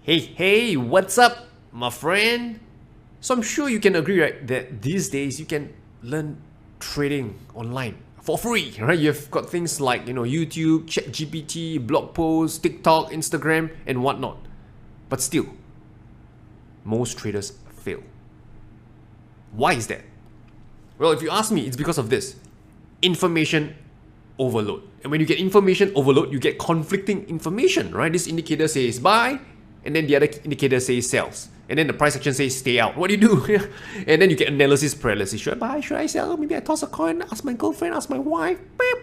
Hey, what's up, my friend? So I'm sure you can agree, right, that these days you can learn trading online for free, right? You've got things like, YouTube, ChatGPT, blog posts, TikTok, Instagram, and whatnot. But still, most traders fail. Why is that? Well, if you ask me, it's because of this. Information overload. And when you get information overload, you get conflicting information, right? This indicator says buy, and then the other indicator says sells. And then the price action says stay out. What do you do? And then you get analysis paralysis. Should I buy? Should I sell? Maybe I toss a coin, ask my girlfriend, ask my wife. Beep.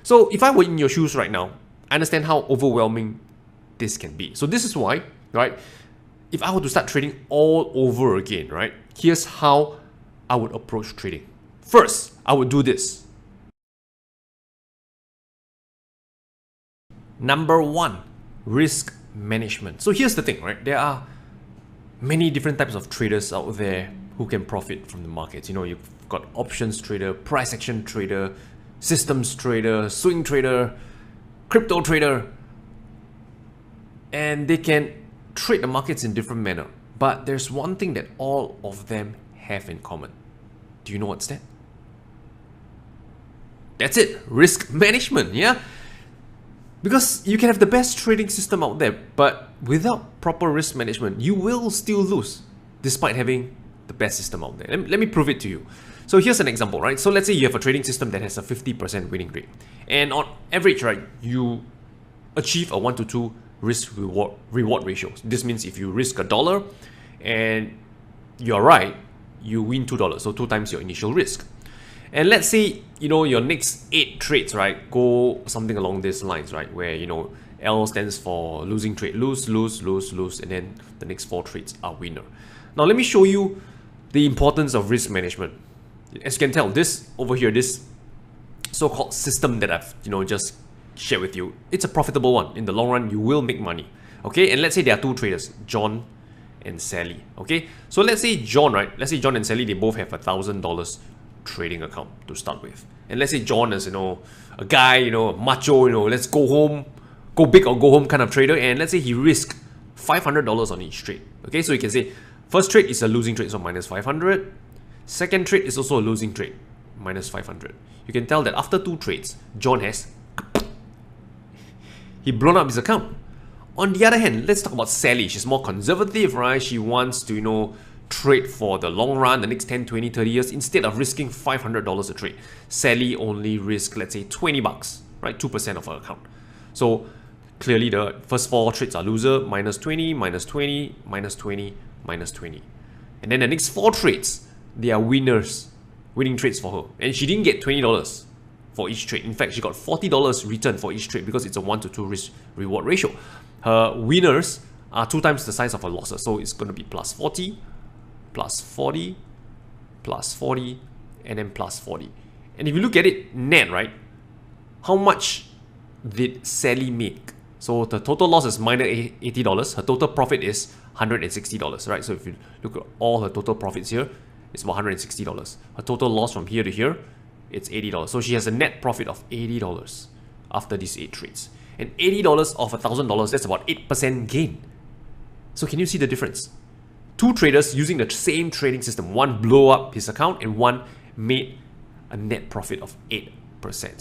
So if I were in your shoes right now, I understand how overwhelming this can be. So this is why, right? If I were to start trading all over again, right? Here's how I would approach trading. First, I would do this. Number one, risk management. So here's the thing, right? There are many different types of traders out there who can profit from the markets. You've got options trader, price action trader, systems trader, swing trader, crypto trader, and they can trade the markets in different manner. But there's one thing that all of them have in common. Do you know what's that? That's it, risk management, yeah? Because you can have the best trading system out there, but without proper risk management, you will still lose despite having the best system out there. Let me prove it to you. So here's an example, right? So let's say you have a trading system that has a 50% winning rate. And on average, right, you achieve a 1 to 2 risk reward ratio. This means if you risk $1 and you're right, you win $2. So 2 times your initial risk. And let's say, your next 8 trades, right, go something along these lines, right, where, L stands for losing trade, lose, and then the next 4 trades are winner. Now, let me show you the importance of risk management. As you can tell, this over here, this so-called system that I've, just shared with you, it's a profitable one. In the long run, you will make money, okay? And let's say there are 2 traders, John and Sally, okay? So let's say John, right, let's say John and Sally, they both have $1,000 trading account to start with. And let's say John is, a guy, a macho, let's go home, go big or go home kind of trader. And let's say he risked $500 on each trade. Okay, so you can say first trade is a losing trade, so minus 500. Second trade is also a losing trade, minus 500. You can tell that after 2 trades, John has he blown up his account. On the other hand, let's talk about Sally. She's more conservative, right? She wants to, trade for the long run, the next 10, 20, 30 years, instead of risking $500 a trade. Sally only risked, let's say, $20, right? 2% of her account. So clearly the first 4 trades are loser, minus 20, minus 20, minus 20, minus 20. And then the next 4 trades, they are winners, winning trades for her. And she didn't get $20 for each trade. In fact, she got $40 return for each trade because it's a 1 to 2 risk reward ratio. Her winners are 2 times the size of her losses. So it's going to be plus 40, plus 40, plus 40, and then plus 40. And if you look at it net, right, how much did Sally make? So the total loss is minus $80. Her total profit is $160, right? So if you look at all her total profits here, it's about $160. Her total loss from here to here, it's $80. So she has a net profit of $80 after these 8 trades. And $80 of $1,000, that's about 8% gain. So can you see the difference? 2 traders using the same trading system. One blew up his account and one made a net profit of 8%.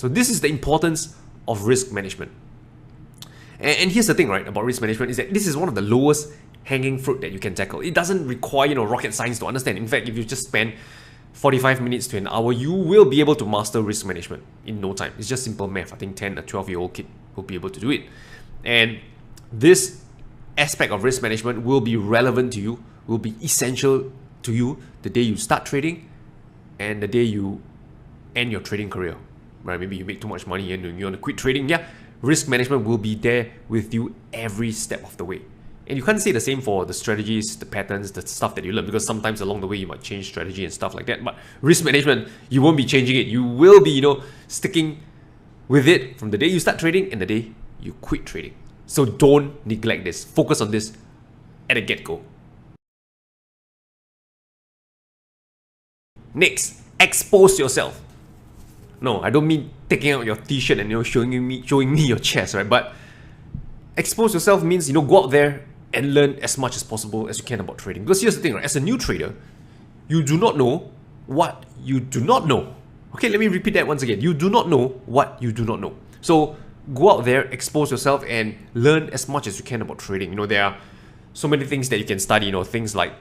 So this is the importance of risk management. And here's the thing, right, about risk management is that this is one of the lowest hanging fruit that you can tackle. It doesn't require, rocket science to understand. In fact, if you just spend 45 minutes to an hour, you will be able to master risk management in no time. It's just simple math. I think 10 or 12-year-old kid will be able to do it. And this aspect of risk management will be relevant to you, will be essential to you the day you start trading and the day you end your trading career, right? Maybe you make too much money and you want to quit trading. Yeah, risk management will be there with you every step of the way. And you can't say the same for the strategies, the patterns, the stuff that you learn, because sometimes along the way you might change strategy and stuff like that. But risk management, you won't be changing it. You will be, sticking with it from the day you start trading and the day you quit trading. So don't neglect this. Focus on this at the get-go. Next, expose yourself. No, I don't mean taking out your t-shirt and showing me your chest, right? But expose yourself means go out there and learn as much as possible as you can about trading. Because here's the thing, right? As a new trader, you do not know what you do not know. Okay, let me repeat that once again. You do not know what you do not know. So go out there, expose yourself, and learn as much as you can about trading. You know, there are so many things that you can study. You know, things like,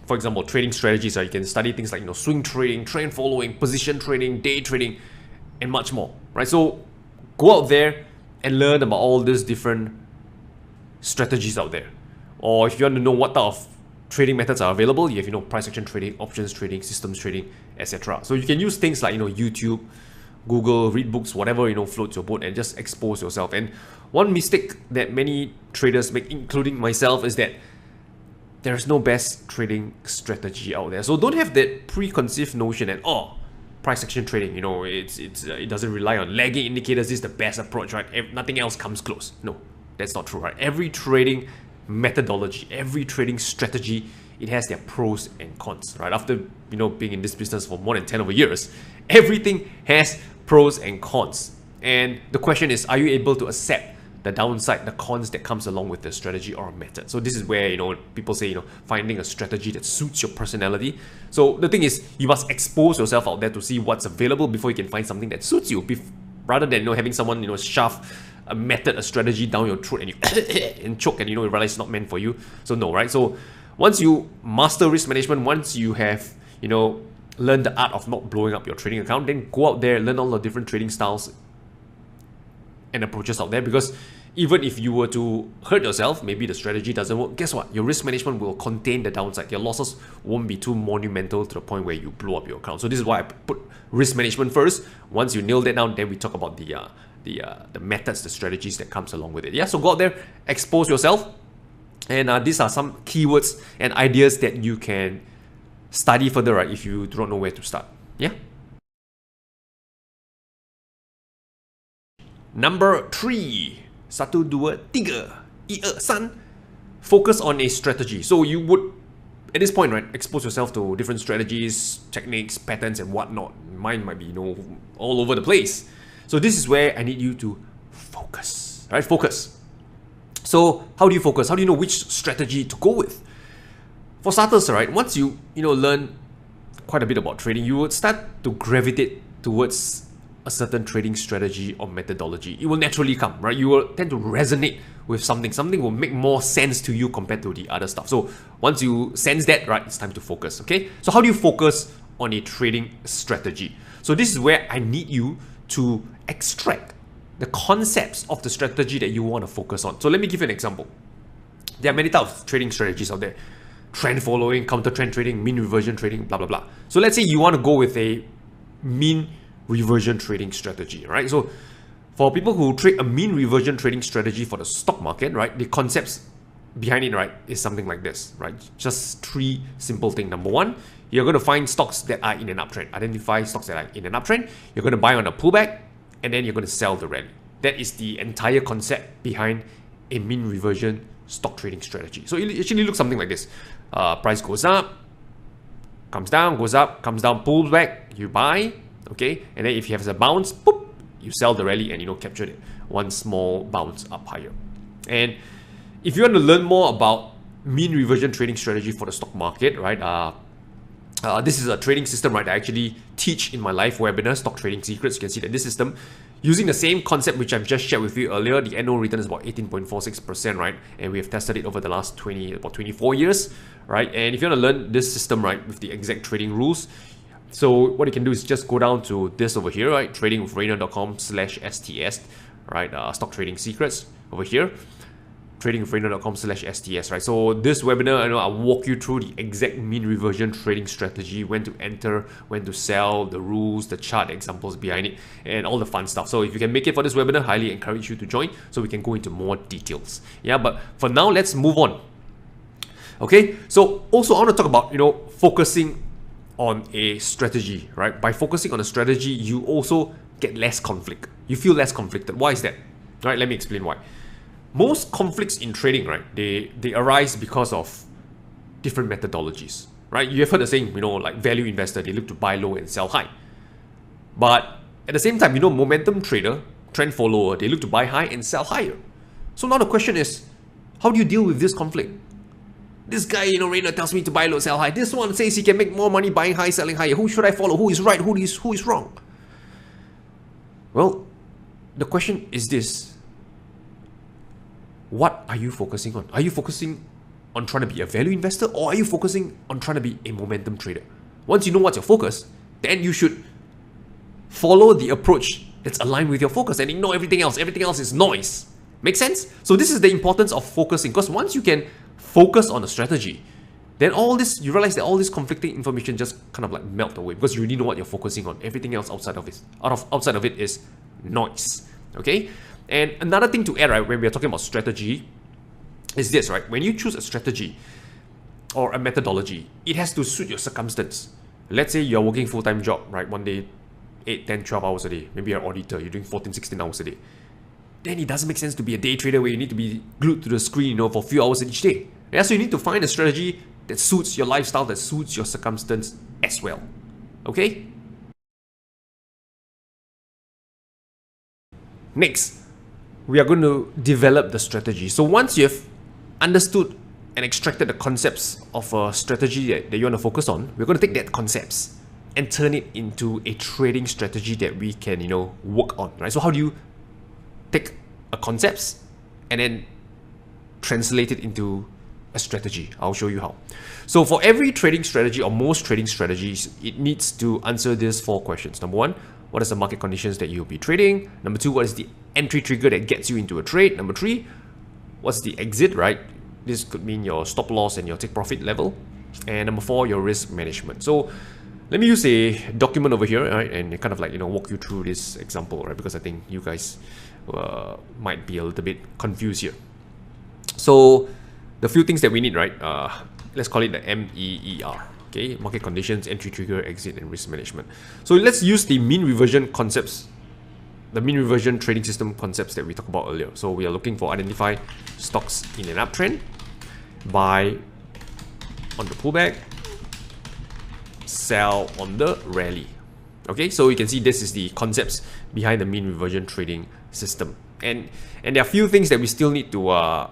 for example, trading strategies. You can study things like, you know, swing trading, trend following, position trading, day trading, and much more. Right? So go out there and learn about all these different strategies out there. Or if you want to know what type of trading methods are available, you have, you know, price action trading, options trading, systems trading, etc. So you can use things like, you know, YouTube, Google, read books, whatever, you know, floats your boat, and just expose yourself. And one mistake that many traders make, including myself, is that there's no best trading strategy out there. So don't have that preconceived notion that, oh, price action trading, you know, it doesn't rely on lagging indicators. This is the best approach, right? Nothing else comes close. No, that's not true, right? Every trading methodology, every trading strategy, it has their pros and cons, right? After, you know, being in this business for more than 10 over years, everything has pros and cons. And the question is, are you able to accept the downside, the cons that comes along with the strategy or a method? So this is where, you know, people say, you know, finding a strategy that suits your personality. So the thing is, you must expose yourself out there to see what's available before you can find something that suits you, rather than, you know, having someone, you know, shove a method, a strategy down your throat and you and choke, and, you know, you realize it's not meant for you. So no, right? So once you master risk management, once you have, you know, learned the art of not blowing up your trading account, then go out there, learn all the different trading styles and approaches out there. Because even if you were to hurt yourself, maybe the strategy doesn't work, guess what? Your risk management will contain the downside. Your losses won't be too monumental to the point where you blow up your account. So this is why I put risk management first. Once you nail that down, then we talk about the methods, the strategies that comes along with it. Yeah, so go out there, expose yourself, and these are some keywords and ideas that you can study further, right, if you do not know where to start. Yeah. Number 3, 1, 2, 3, 1, 2, 3. Focus on a strategy. So you would, at this point, right, expose yourself to different strategies, techniques, patterns, and whatnot. Mine might be, you know, all over the place. So this is where I need you to focus, right? Focus. So how do you focus? How do you know which strategy to go with? For starters, right, once you learn quite a bit about trading, you would start to gravitate towards a certain trading strategy or methodology. It will naturally come, right? You will tend to resonate with something. Something will make more sense to you compared to the other stuff. So once you sense that, right, it's time to focus, okay? So how do you focus on a trading strategy? So this is where I need you to extract the concepts of the strategy that you want to focus on. So let me give you an example. There are many types of trading strategies out there. Trend following, counter trend trading, mean reversion trading, blah, blah, blah. So let's say you want to go with a mean reversion trading strategy, right? So for people who trade a mean reversion trading strategy for the stock market, right, the concepts behind it, right, is something like this, right? Just 3 simple things. Number 1, you're going to find stocks that are in an uptrend. Identify stocks that are in an uptrend. You're going to buy on a pullback, and then you're going to sell the rally. That is the entire concept behind a mean reversion stock trading strategy. So it actually looks something like this. Price goes up, comes down, goes up, comes down, pulls back, you buy, okay? And then if you have a bounce, boop, you sell the rally and, you know, capture it. One small bounce up higher. And if you want to learn more about mean reversion trading strategy for the stock market, right? This is a trading system, right? I actually teach in my live webinar, Stock Trading Secrets. You can see that this system, using the same concept which I've just shared with you earlier, the annual return is about 18.46%, right? And we have tested it over the last about 24 years, right? And if you want to learn this system, right, with the exact trading rules, so what you can do is just go down to this over here, right? tradingwithrayner.com/STS, right? Stock Trading Secrets over here. tradingwithrayner.com/STS, right? So this webinar, I'll walk you through the exact mean reversion trading strategy, when to enter, when to sell, the rules, the chart examples behind it, and all the fun stuff. So if you can make it for this webinar, highly encourage you to join so we can go into more details. Yeah, but for now, let's move on. Okay, so also I want to talk about, focusing on a strategy, right? By focusing on a strategy, you also get less conflict. You feel less conflicted. Why is that? All right, let me explain why. Most conflicts in trading, right, they arise because of different methodologies, right? You have heard the saying, like value investor, they look to buy low and sell high. But at the same time, momentum trader, trend follower, they look to buy high and sell higher. So now the question is, How do you deal with this conflict? This guy, rayner tells me to buy low, sell high. This one says he can make more money buying high, selling higher. Who should I follow? Who is right? Who is wrong? Well, the question is this. What are you focusing on? Are you focusing on trying to be a value investor, or are you focusing on trying to be a momentum trader? Once you know what's your focus, then you should follow the approach that's aligned with your focus and ignore everything else. Everything else is noise. Make sense? So this is the importance of focusing, because once you can focus on a strategy, then you realize that all this conflicting information just kind of like melt away, because you already know what you're focusing on. Everything else outside of it is noise. Okay? And another thing to add, right, when we're talking about strategy, is this, right? When you choose a strategy or a methodology, it has to suit your circumstance. Let's say you're working full-time job, right? One day, 8, 10, 12 hours a day. Maybe you're an auditor, you're doing 14, 16 hours a day. Then it doesn't make sense to be a day trader where you need to be glued to the screen, for a few hours each day. Yeah, so you need to find a strategy that suits your lifestyle, that suits your circumstance as well. Okay? Next, we are going to develop the strategy. So once you've understood and extracted the concepts of a strategy that you want to focus on, we're going to take that concepts and turn it into a trading strategy that we can, work on, right? So how do you take a concepts and then translate it into a strategy? I'll show you how. So for every trading strategy, or most trading strategies, it needs to answer these 4 questions. Number 1, what is the market conditions that you'll be trading? Number 2, what is the entry trigger that gets you into a trade? Number 3, what's the exit, right? This could mean your stop loss and your take profit level. And number 4, your risk management. So let me use a document over here, right, and kind of like, walk you through this example, right? Because I think you guys might be a little bit confused here. So the few things that we need, right? Let's call it the MEER. Okay, market conditions, entry trigger, exit, and risk management. So let's use the mean reversion concepts, the mean reversion trading system concepts that we talked about earlier. So we are looking for identify stocks in an uptrend, buy on the pullback, sell on the rally. Okay, so you can see this is the concepts behind the mean reversion trading system. And there are a few things that we still need to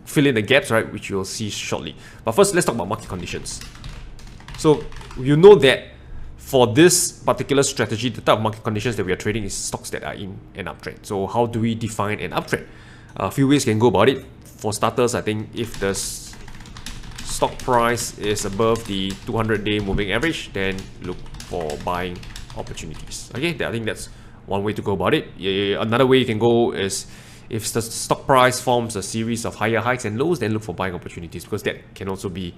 fill in the gaps, right, which you'll see shortly. But first, let's talk about market conditions. So you know that for this particular strategy, the type of market conditions that we are trading is stocks that are in an uptrend. So how do we define an uptrend? A few ways can go about it. For starters, I think if the stock price is above the 200-day moving average, then look for buying opportunities. Okay, I think that's one way to go about it. Another way you can go is if the stock price forms a series of higher highs and lows, then look for buying opportunities, because that can also be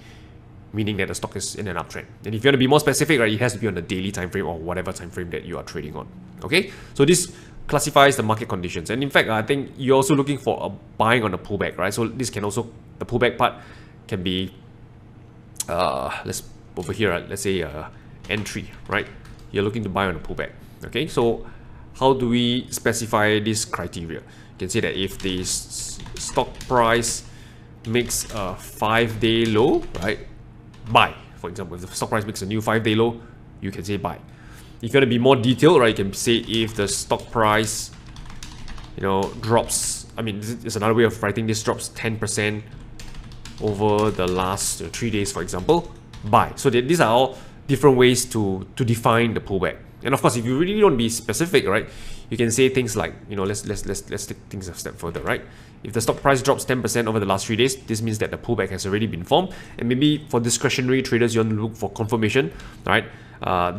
meaning that the stock is in an uptrend. And if you want to be more specific, right, it has to be on the daily time frame or whatever time frame that you are trading on. Okay, so this classifies the market conditions. And in fact, I think you're also looking for a buying on a pullback, right? So this can also, the pullback part can be let's over here, right? Let's say entry, right? You're looking to buy on a pullback. Okay, so how do we specify this criteria? You can say that if the stock price makes a 5-day low, right, buy. For example, if the stock price makes a new 5-day low, you can say buy. If you want to be more detailed, right, you can say if the stock price, drops, I mean, there's another way of writing this, drops 10% over the last 3 days, for example, buy. So these are all different ways to define the pullback. And of course, if you really don't be specific, right, you can say things like, let's take things a step further, right? If the stock price drops 10% over the last 3 days, this means that the pullback has already been formed. And maybe for discretionary traders, you want to look for confirmation, right?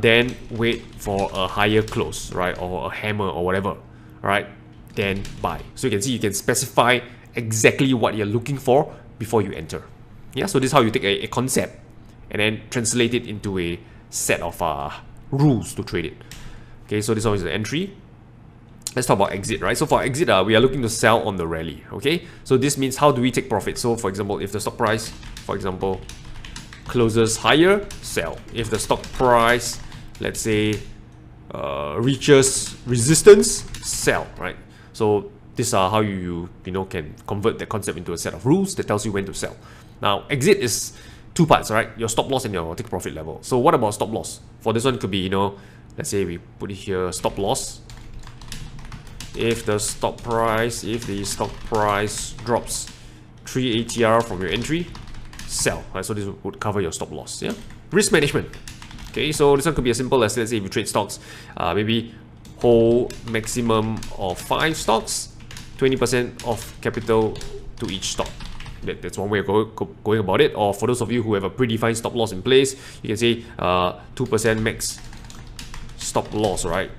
Then wait for a higher close, right? Or a hammer or whatever, right? Then buy. So you can see, you can specify exactly what you're looking for before you enter. Yeah, so this is how you take a concept and then translate it into a set of rules to trade it. Okay, so this one is the entry. Let's talk about exit, right? So for exit, we are looking to sell on the rally. Okay, so this means how do we take profit? So for example, if the stock price, for example, closes higher, sell. If the stock price, let's say, reaches resistance, sell, right? So these are how you can convert that concept into a set of rules that tells you when to sell. Now, exit is 2 parts, right? Your stop loss and your take profit level. So what about stop loss? For this one, it could be, let's say we put it here, stop loss. If the stock price drops 3 ATR from your entry, sell, right? So this would cover your stop loss. Yeah. Risk management. Okay, so this one could be as simple as, let's say if you trade stocks, maybe hold maximum of 5 stocks, 20% of capital to each stock. That's one way of going about it. Or for those of you who have a predefined stop loss in place, you can say 2% max stop loss, right,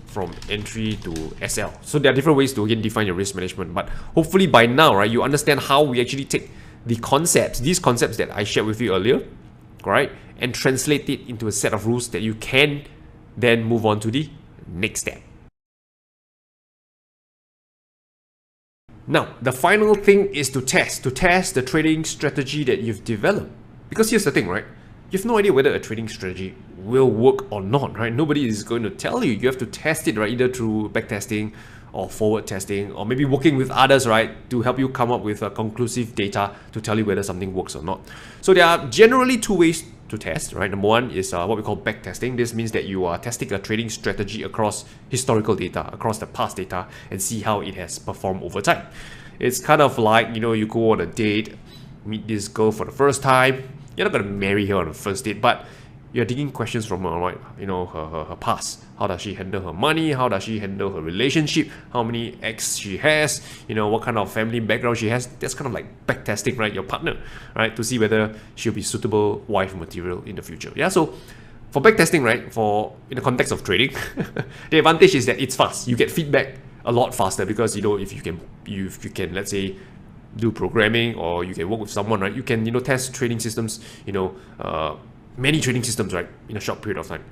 from entry to SL. So there are different ways to again define your risk management. But hopefully by now, right, you understand how we actually take the concepts, these concepts that I shared with you earlier, right, and translate it into a set of rules that you can then move on to the next step. Now, the final thing is to test the trading strategy that you've developed. Because here's the thing, right? You have no idea whether a trading strategy will work or not, right? Nobody is going to tell you. You have to test it, right? Either through backtesting or forward testing, or maybe working with others, right, to help you come up with conclusive data to tell you whether something works or not. So there are generally 2 ways to test, right? Number one is what we call backtesting. This means that you are testing a trading strategy across historical data, across the past data, and see how it has performed over time. It's kind of like, you know, you go on a date, meet this girl for the first time. You're not going to marry her on the first date, but you're digging questions from her, right? You know, her past. How does she handle her money? How does she handle her relationship? How many ex she has? You know, what kind of family background she has? That's kind of like backtesting, right? Your partner, right? To see whether she'll be suitable wife material in the future. Yeah, so for backtesting, right, in the context of trading, the advantage is that it's fast. You get feedback a lot faster because, you know, if you can, let's say, do programming, or you can work with someone, right? You can, you know, test trading systems, you know, many trading systems, right, in a short period of time.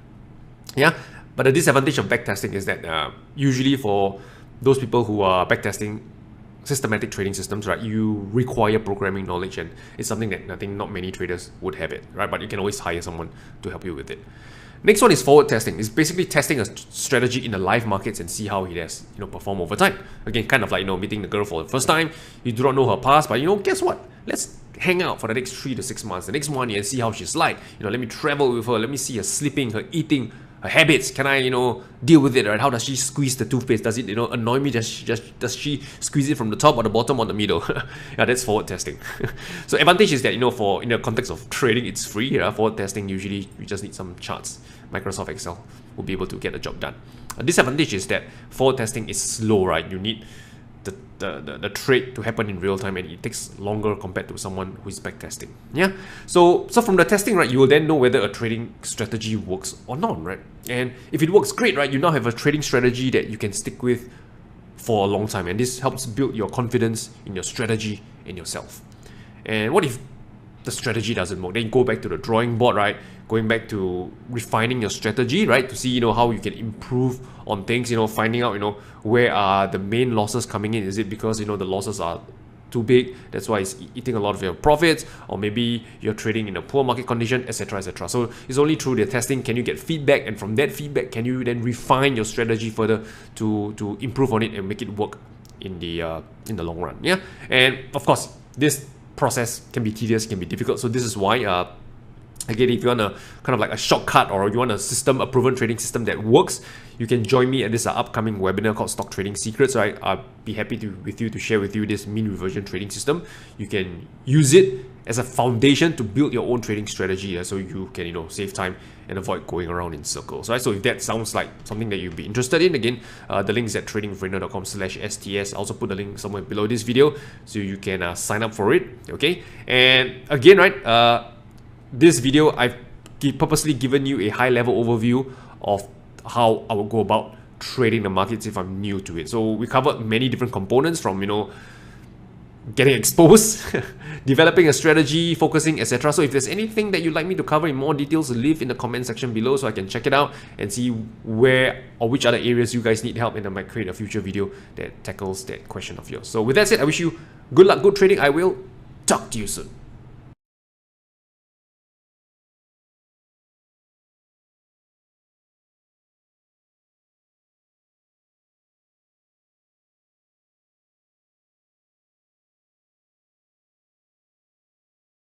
Yeah, but the disadvantage of backtesting is that usually for those people who are backtesting systematic trading systems, right, you require programming knowledge, and it's something that I think not many traders would have it, right? But you can always hire someone to help you with it. Next one is forward testing. It's basically testing a strategy in the live markets and see how it has, you know, performed over time. Again, kind of like, you know, meeting the girl for the first time. You do not know her past, but, you know, guess what? Let's hang out for the next 3 to 6 months, the next 1 year, and see how she's like. You know, let me travel with her. Let me see her sleeping, her eating, her habits. Can I, you know, deal with it, right? How does she squeeze the toothpaste? Does it, you know, annoy me? Does she squeeze it from the top or the bottom or the middle? Yeah, that's forward testing. So advantage is that, you know, in the context of trading, it's free. Yeah, forward testing, usually you just need some charts. Microsoft Excel will be able to get the job done. Disadvantage is that forward testing is slow, right? You need the trade to happen in real time, and it takes longer compared to someone who is back testing. Yeah, so from the testing, right, you will then know whether a trading strategy works or not, right? And if it works, great, right? You now have a trading strategy that you can stick with for a long time, and this helps build your confidence in your strategy and yourself. And what if the strategy doesn't work? Then go back to the drawing board, right? Going back to refining your strategy, right? To see, you know, how you can improve on things, you know, finding out, you know, where are the main losses coming in? Is it because, you know, the losses are too big, that's why it's eating a lot of your profits? Or maybe you're trading in a poor market condition, etc., etc. So it's only through the testing can you get feedback, and from that feedback can you then refine your strategy further to improve on it and make it work in the long run. Yeah, and of course this process can be tedious, can be difficult. So this is why again, if you want a kind of like a shortcut, or you want a proven trading system that works, you can join me at this upcoming webinar called Stock Trading Secrets. Right, I'll be happy to share with you this mean reversion trading system. You can use it as a foundation to build your own trading strategy, so you can, you know, save time and avoid going around in circles. Right, so if that sounds like something that you'd be interested in, again, the link is at tradingwithrayner.com/sts. I also put the link somewhere below this video so you can sign up for it. Okay, and again, right, this video, I've purposely given you a high-level overview of how I would go about trading the markets if I'm new to it. So we covered many different components, from, you know, getting exposed, developing a strategy, focusing, etc. So if there's anything that you'd like me to cover in more details, leave in the comment section below so I can check it out and see where or which other areas you guys need help, and I might create a future video that tackles that question of yours. So with that said, I wish you good luck, good trading. I will talk to you soon.